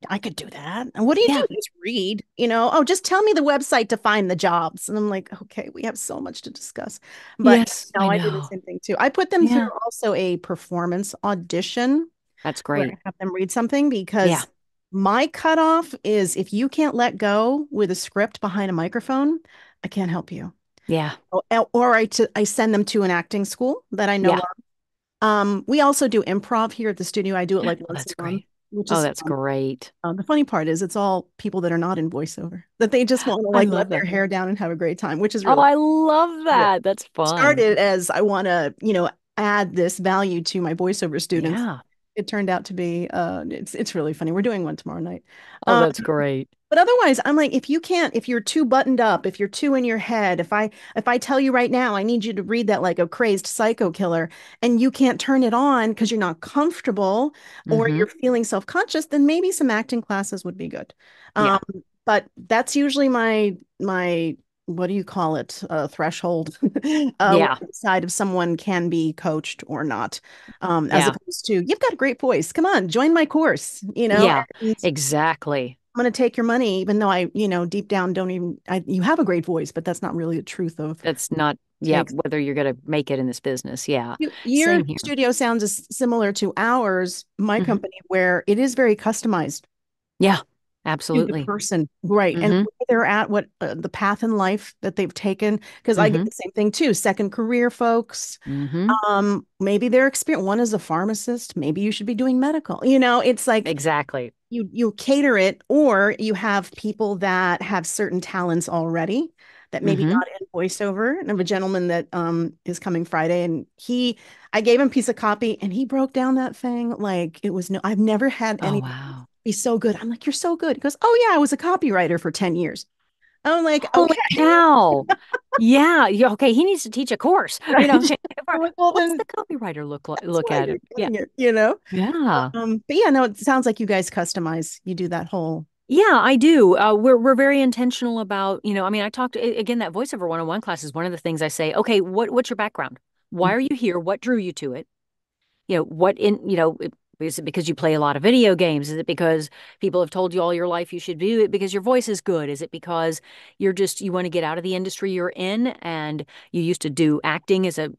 I could do that. And what do you Yeah. do? Just read, oh, just tell me the website to find the jobs. And I'm like, okay, we have so much to discuss. But Yes, no, I I do the know. same thing too. I put them through Yeah, also a performance audition that's where I great. have them read something Yeah, because my cutoff is if you can't let go with a script behind a microphone, I can't help you. yeah, Or I send them to an acting school that I know yeah. of. We also do improv here at the studio. I do it like Oh, once that's a month, great. which Oh, is that's fun. great. The funny part is it's all people that are not in voiceover that they just want to I like love let their that. hair down and have a great time, which is Oh, really I love good. that. That's fun. Started as I want to, add this value to my voiceover students. Yeah. It turned out to be it's really funny. We're doing one tomorrow night. Oh, Um, that's great. but otherwise, I'm like, if you're too buttoned up, if you're too in your head, if I tell you right now, I need you to read that like a crazed psycho killer, and you can't turn it on because you're not comfortable or Hmm. you're feeling self-conscious, then maybe some acting classes would be good. Yeah. Um, but that's usually my what do you call it? Threshold, when Yeah. I decide if someone can be coached or not. As Yeah. opposed to, you've got a great voice. Come on, join my course, Yeah. and Exactly. I'm going to take your money, even though I, deep down don't even, you have a great voice, but that's not really the truth of, That's not. Yeah, whether you're going to make it in this business. Yeah. Your Same here. studio sounds is similar to ours, my Hmm. company, where it is very customized Yeah, to the absolutely. person, right? And Hmm. where they're at, what the path in life that they've taken. Because I get Hmm. the same thing too. Second career folks, Hmm. maybe their experience. One is a pharmacist. Maybe you should be doing medical. You know, it's like Exactly. you cater it, or you have people that have certain talents already that maybe Hmm. not in voiceover. And I have a gentleman that is coming Friday, and I gave him a piece of copy, and he broke down that thing like it was no. I've never had Oh, any wow. be so good. I'm like, you're so good. He goes, oh yeah, I was a copywriter for 10 years. I'm like, Holy okay. cow. Yeah. Yeah. Okay. He needs to teach a course. Right. I'm like, well What's then the copywriter that's look why at you're it? Yeah. doing it, you know? Yeah. But yeah, no, it sounds like you guys customize. You do that whole. Yeah, I do. We're very intentional about, I mean, I talked again, that voiceover 101 class is one of the things I say, okay, what's your background? Why are you here? What drew you to it? Is it because you play a lot of video games? Is it because people have told you all your life you should do it because your voice is good? Is it because you want to get out of the industry you're in and you used to do acting as a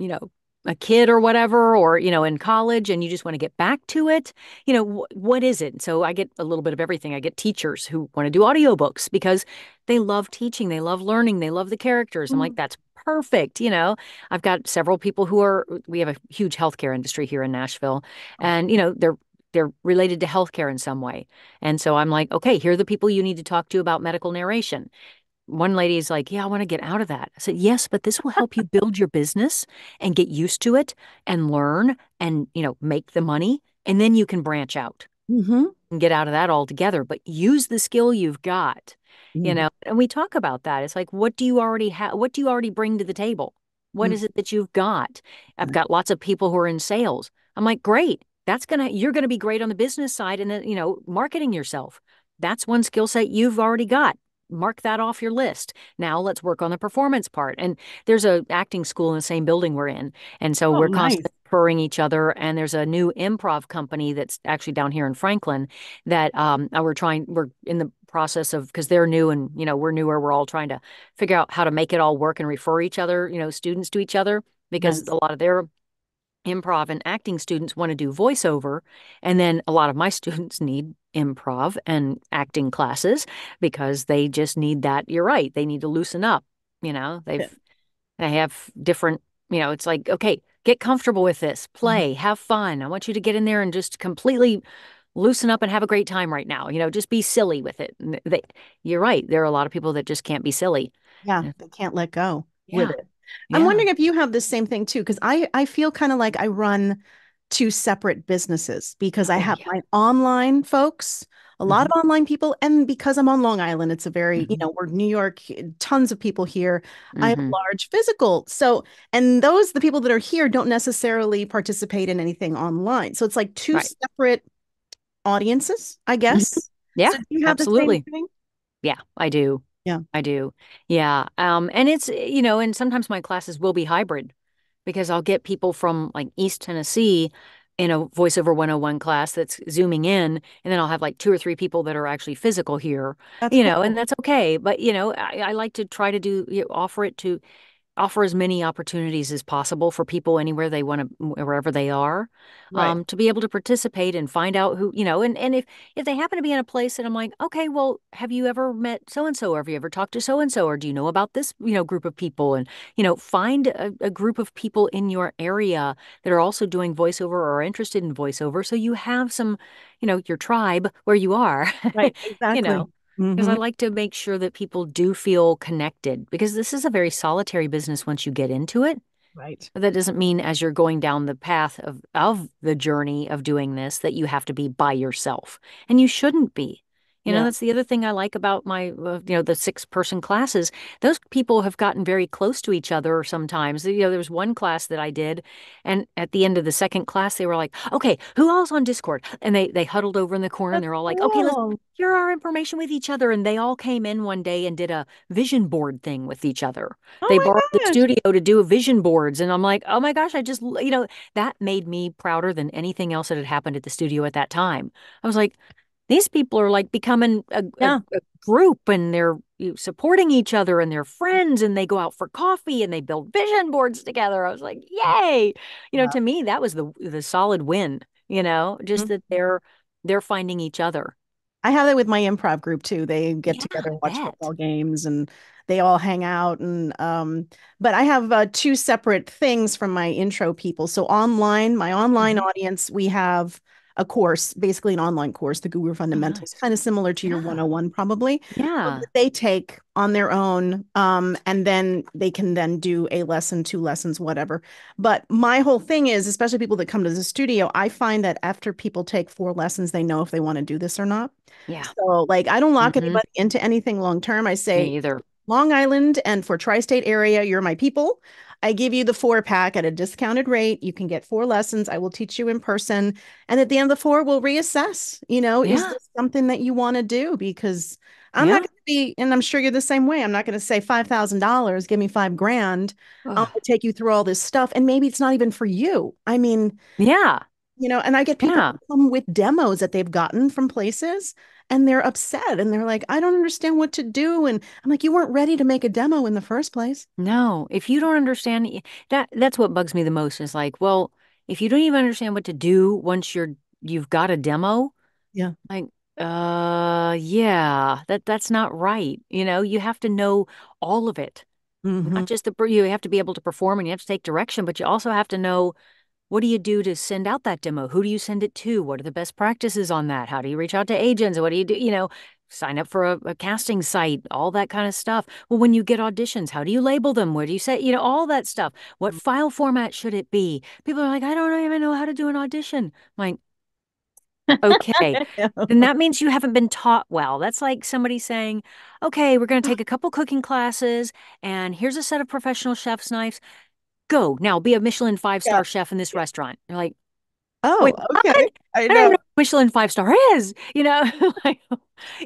kid or whatever, or, in college and you just want to get back to it? What is it? So I get a little bit of everything. I get teachers who want to do audiobooks because they love teaching, they love learning, they love the characters. I'm like, Mhm. that's perfect. I've got several people we have a huge healthcare industry here in Nashville, and they're related to healthcare in some way. And so I'm like, okay, here are the people you need to talk to about medical narration. One lady's like, yeah, I want to get out of that. I said, yes, but this will help you build your business and get used to it and learn and, make the money. And then you can branch out Mhm. and get out of that altogether, but use the skill you've got, Mhm. and we talk about that. It's like, what do you already have? What do you already bring to the table? What is it that you've got? I've got lots of people who are in sales. I'm like, great. You're gonna be great on the business side and then, marketing yourself. That's one skill set you've already got. Mark that off your list. Now let's work on the performance part. And there's a acting school in the same building we're in. And so Oh, we're nice. constantly referring each other. And there's a new improv company that's actually down here in Franklin that we're in the process of, because they're new and, we're newer, we're all trying to figure out how to make it all work and refer each other, students to each other, because a Nice. lot of their improv and acting students want to do voiceover. And then a lot of my students need improv and acting classes because they just need that. You're right. They need to loosen up. Yeah. They have different, it's like, okay, get comfortable with this, Mhm. play, have fun. I want you to get in there and just completely loosen up and have a great time right now. Just be silly with it. You're right. There are a lot of people that just can't be silly. Yeah, they can't let go with Yeah. it. I'm Yeah. wondering if you have the same thing too, because I feel kind of like I run two separate businesses because I Oh, have yeah. my online folks, a lot Hmm. of online people, and because I'm on Long Island, it's a very, Hmm. we're New York, tons of people here. I have a Hmm. large physical. So, and the people that are here don't necessarily participate in anything online. So it's like two Right. separate audiences, I Mhm. guess. Yeah, So do you have the same absolutely. thing? Yeah, I do. Yeah. I do. Yeah. And it's, and sometimes my classes will be hybrid because I'll get people from like East Tennessee in a voiceover 101 class that's zooming in, and then I'll have like two or three people that are actually physical here, That's cool. and that's okay. But, I like to try to offer as many opportunities as possible for people anywhere they want to, wherever they are, Right. to be able to participate and find out who, and if they happen to be in a place that I'm like, okay, well, have you ever met so and so? Have you ever talked to so and so? Or do you know about this, group of people? And, find a group of people in your area that are also doing voiceover or are interested in voiceover. So you have some, your tribe where you are, Right. you Exactly. know because I Hmm. like to make sure that people do feel connected because this is a very solitary business once you get into it. Right. But that doesn't mean as you're going down the path of the journey of doing this that you have to be by yourself. And you shouldn't be. Yeah. That's the other thing I like about my, the 6-person classes. Those people have gotten very close to each other sometimes. There was one class that I did, and at the end of the second class, they were like, okay, who all's on Discord? And they huddled over in the corner and That's they're all like, okay, let's cool. share our information with each other. And they all came in one day and did a vision board thing with each other. They Oh borrowed the my gosh. studio to do vision boards. And I'm like, oh my gosh, that made me prouder than anything else that had happened at the studio at that time. I was like, These people are like becoming Yeah. a group, and they're supporting each other, and they're friends, and they go out for coffee, and they build vision boards together. I was like, yay. Yeah. To me, that was the solid win, just Mhm. that they're finding each other. I have that with my improv group too. They get Yeah, together, I watch bet. football games, and they all hang out. And but I have two separate things from my intro people. So online, my online Hmm. audience, we have a course, basically an online course, the Guru Oh, Fundamentals, nice. kind of similar to your Yeah. 101 probably, Yeah. that they take on their own. And then they can then do a lesson, two lessons, whatever. But my whole thing is, especially people that come to the studio, I find that after people take four lessons, they know if they want to do this or not. Yeah. So, like, I don't lock Hmm. anybody into anything long term. I say, Me either. Long Island and for tri-state area, you're my people. I give you the four pack at a discounted rate. You can get four lessons. I will teach you in person. And at the end of the four, we'll reassess. Is Yeah. this something that you want to do? Because I'm not Yeah. going to be, and I'm sure you're the same way. I'm not going to say $5,000, give me 5 grand. I'll Ugh. take you through all this stuff. And maybe it's not even for you. I mean, Yeah. and I get people Yeah. who come with demos that they've gotten from places and they're upset and they're like, I don't understand what to do. And I'm like, you weren't ready to make a demo in the first place. No, if you don't understand that's what bugs me the most is like, well, if you don't even understand what to do once you've got a demo, Yeah. like, yeah, that's not right. You have to know all of it. Hmm. Not just you have to be able to perform and you have to take direction, but you also have to know what do you do to send out that demo? Who do you send it to? What are the best practices on that? How do you reach out to agents? What do you do? Sign up for a casting site, all that kind of stuff. Well, when you get auditions, how do you label them? Where do you say, all that stuff? What file format should it be? People are like, I don't even know how to do an audition. I'm like, okay. Then that means you haven't been taught well. That's like somebody saying, okay, we're going to take a couple cooking classes, and here's a set of professional chef's knives. Go now, be a Michelin Yeah. five-star chef in this Yeah. restaurant. You're like, Oh, wait, what? okay. I I don't even know. know what Michelin five-star is, Like,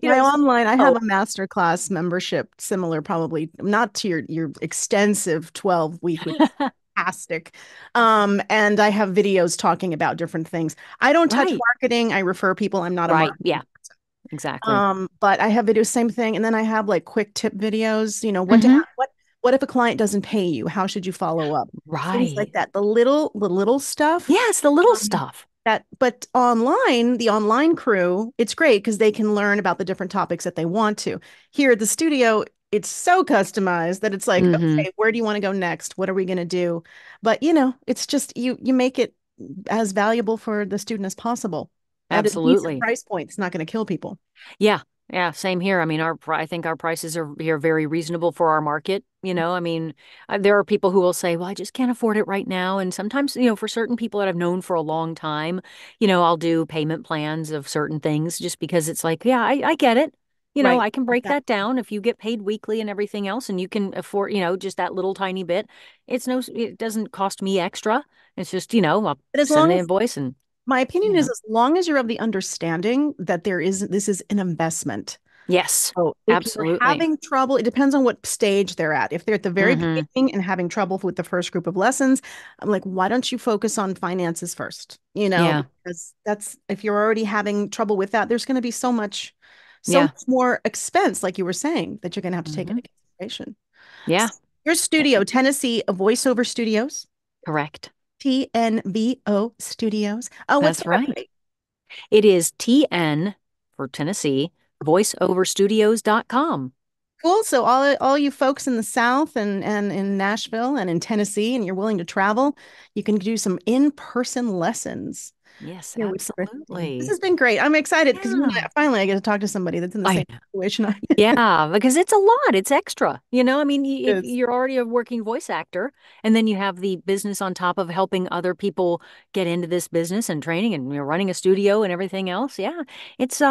My online, I so, have a master class membership similar, probably not to your extensive 12-week, which is fantastic. And I have videos talking about different things. I don't touch right, marketing. I refer people. I'm not a right. marketing. Yeah, exactly. But I have videos, same thing. And then I have like quick tip videos, what to Hmm. ask, what if a client doesn't pay you? How should you follow up? Things like Right. that. The little stuff. Yeah, it's the little Um, stuff. but online, the online crew, it's great because they can learn about the different topics that they want to. Here at the studio, it's so customized that it's like, Hmm. okay, where do you want to go next? What are we going to do? But it's just you make it as valuable for the student as possible at a decent Absolutely. price point. It's not going to kill people. Yeah. Yeah, same here. I mean, I think our prices are here very reasonable for our market. I mean, there are people who will say, "Well, I just can't afford it right now." And sometimes, for certain people that I've known for a long time, I'll do payment plans of certain things just because it's like, yeah, I get it. Right. I can break that down if you get paid weekly and everything else, and you can afford, just that little tiny bit. It doesn't cost me extra. It's just, I'll But as send long the as invoice and, my opinion you is, know, as long as you're of the understanding that this is an investment. yes, So if you're absolutely. having trouble, it depends on what stage they're at. If they're at the very Hmm. beginning and having trouble with the first group of lessons, I'm like, why don't you focus on finances first? Yeah. Because that's if you're already having trouble with that, there's going to be so Yeah. much more expense, like you were saying, that you're going to have to take Hmm. into consideration. Yeah. So your studio, Tennessee Voiceover Studios, Correct. TNVO Studios. Oh, what's the That's right. website? It is TN for Tennessee, voiceoverstudios.com. Cool. So all you folks in the South and in Nashville and in Tennessee, and you're willing to travel, you can do some in-person lessons Yes, here with Christi. This absolutely. has been great. I'm excited because Yeah. finally I get to talk to somebody that's in the I same situation I Yeah, because it's a lot. It's extra. I mean, if is. you're already a working voice actor and then you have the business on top of helping other people get into this business and training and running a studio and everything else. Yeah. It's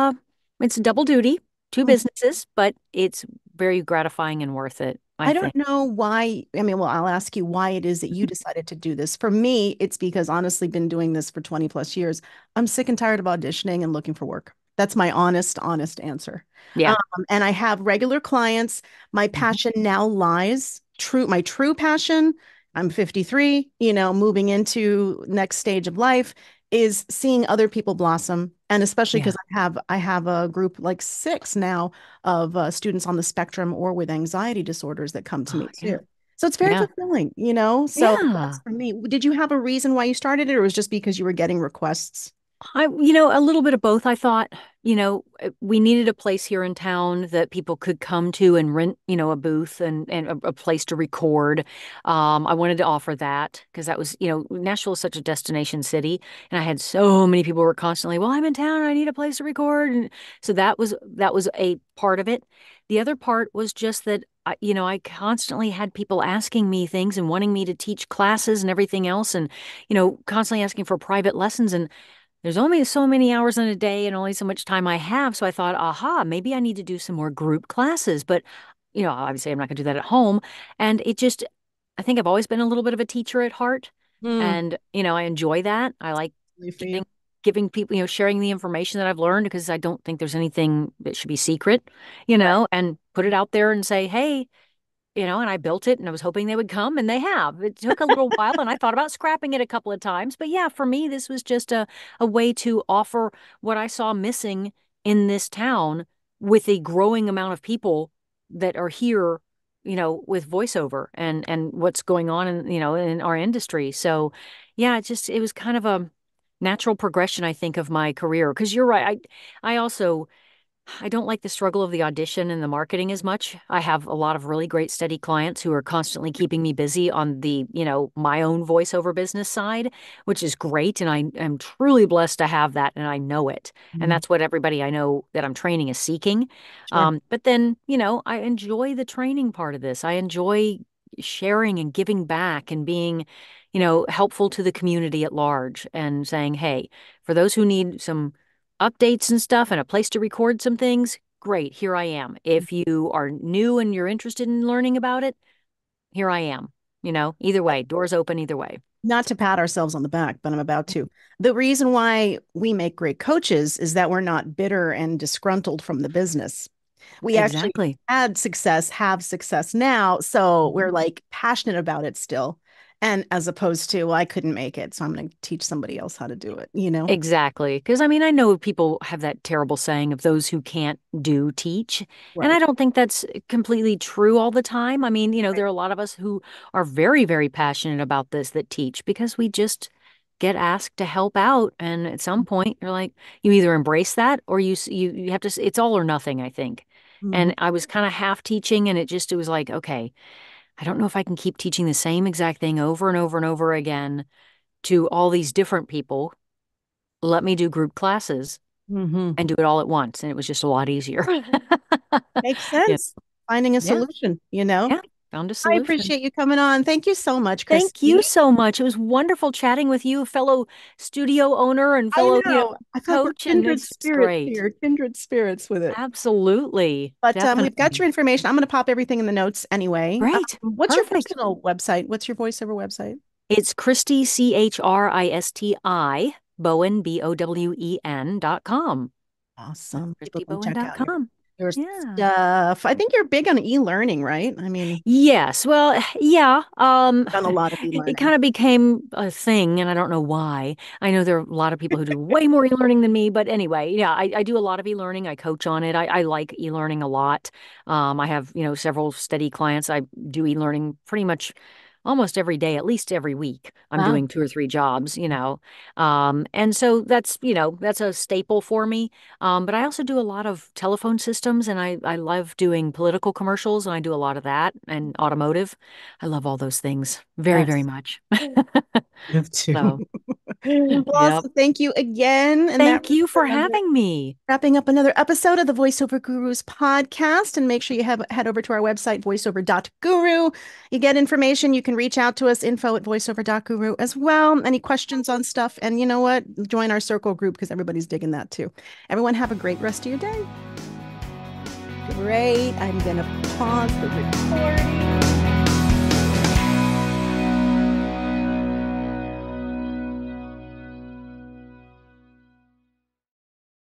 it's double duty, two businesses, but it's very gratifying and worth it, I I don't think. know why. I mean, well, I'll ask you why it is that you decided to do this. For me, it's because honestly, been doing this for 20 plus years. I'm sick and tired of auditioning and looking for work. That's my honest answer. Um, Yeah. and I have regular clients. My Mhm. passion now lies my true passion. I'm 53, moving into next stage of life is seeing other people blossom. And especially Yeah. because I have a group like 6 now of students on the spectrum or with anxiety disorders that come to Oh, me yeah. too. So it's very Yeah. fulfilling, you know? So that's Yeah. for me. Did you have a reason why you started it, or was it just because you were getting requests? A little bit of both. I thought, we needed a place here in town that people could come to and rent, a booth and a place to record. I wanted to offer that because that was, Nashville is such a destination city, and I had so many people who were constantly, well, I'm in town, I need a place to record, and so that was a part of it. The other part was just that. I constantly had people asking me things and wanting me to teach classes and everything else, and constantly asking for private lessons. And there's only so many hours in a day and only so much time I have. So I thought, aha, maybe I need to do some more group classes. But, obviously I'm not going to do that at home. And I think I've always been a little bit of a teacher at heart. Hmm. And, I enjoy that. I like For you. giving people, sharing the information that I've learned because I don't think there's anything that should be secret, Right. and put it out there and say, hey, and I built it and I was hoping they would come and they have. It took a little while and I thought about scrapping it a couple of times. But yeah, for me, this was just a way to offer what I saw missing in this town with a growing amount of people that are here, with voiceover and what's going on in our industry. So yeah, it was kind of a natural progression, I think, of my career. Because you're right. I don't like the struggle of the audition and the marketing as much. I have a lot of really great steady clients who are constantly keeping me busy on the, my own voiceover business side, which is great. And I am truly blessed to have that. And I know it. And Mhm. that's what everybody I know that I'm training is seeking. Sure. But then, I enjoy the training part of this. I enjoy sharing and giving back and being, helpful to the community at large and saying, hey, for those who need some updates and stuff and a place to record some things, great, here I am. If you are new and you're interested in learning about it, here I am. Either way, doors open either way. Not to pat ourselves on the back, but I'm about to. The reason why we make great coaches is that we're not bitter and disgruntled from the business. We actually Exactly. had success, have success now. So Mhm. we're like passionate about it still. And as opposed to, well, I couldn't make it, so I'm going to teach somebody else how to do it, you know? Exactly. Because I mean, I know people have that terrible saying of those who can't do teach. And I Right. don't think that's completely true all the time. I mean, there are a lot of us who are very, very passionate about this that teach because we just get asked to help out. And at some point, you're like, you either embrace that or you have to, it's all or nothing, I think. Mhm. And I was kind of half teaching and it was like, okay, I don't know if I can keep teaching the same exact thing over and over and over again to all these different people. Let me do group classes Mhm. and do it all at once. And it was just a lot easier. Makes Yeah. sense. Finding a Yeah. solution, you know? Yeah. Found a I solution. appreciate you coming on. Thank you so much, Thank you Christy. so much. It was wonderful chatting with you, fellow studio owner and I fellow, know. I feel like we're coach. And kindred it's just spirits great. here, kindred spirits with it. Absolutely. But we've got your Definitely. information. I'm going to pop everything in the notes anyway. Great. What's your Perfect. personal website? What's your voiceover website? It's Christi, Christi, Bowen.com. That's Awesome. People can check out ChristiBowen.com. your Yeah. stuff. I think you're big on e-learning, right? I mean, Yes, well, yeah. done a lot of It e-learning. kind of became a thing, and I don't know why. I know there are a lot of people who do way more e-learning than me, but anyway, yeah, I do a lot of e-learning. I coach on it. I like e-learning a lot. I have, several steady clients. I do e-learning pretty much almost every day, at least every week. I'm Wow. doing 2 or 3 jobs. And so that's a staple for me. But I also do a lot of telephone systems and I love doing political commercials and I do a lot of that and automotive. I love all those things very, very Yes. much. You have to. So, Well, yep. awesome. Thank you again. And that Thank you for another having me. wrapping up another episode of the Voiceover Gurus podcast. And make sure you head over to our website, voiceover.guru. You get information. You can reach out to us, info@voiceover.guru as well. Any questions on stuff? And you know what? Join our circle group because everybody's digging that too. Everyone have a great rest of your day. Great. I'm going to pause the recording.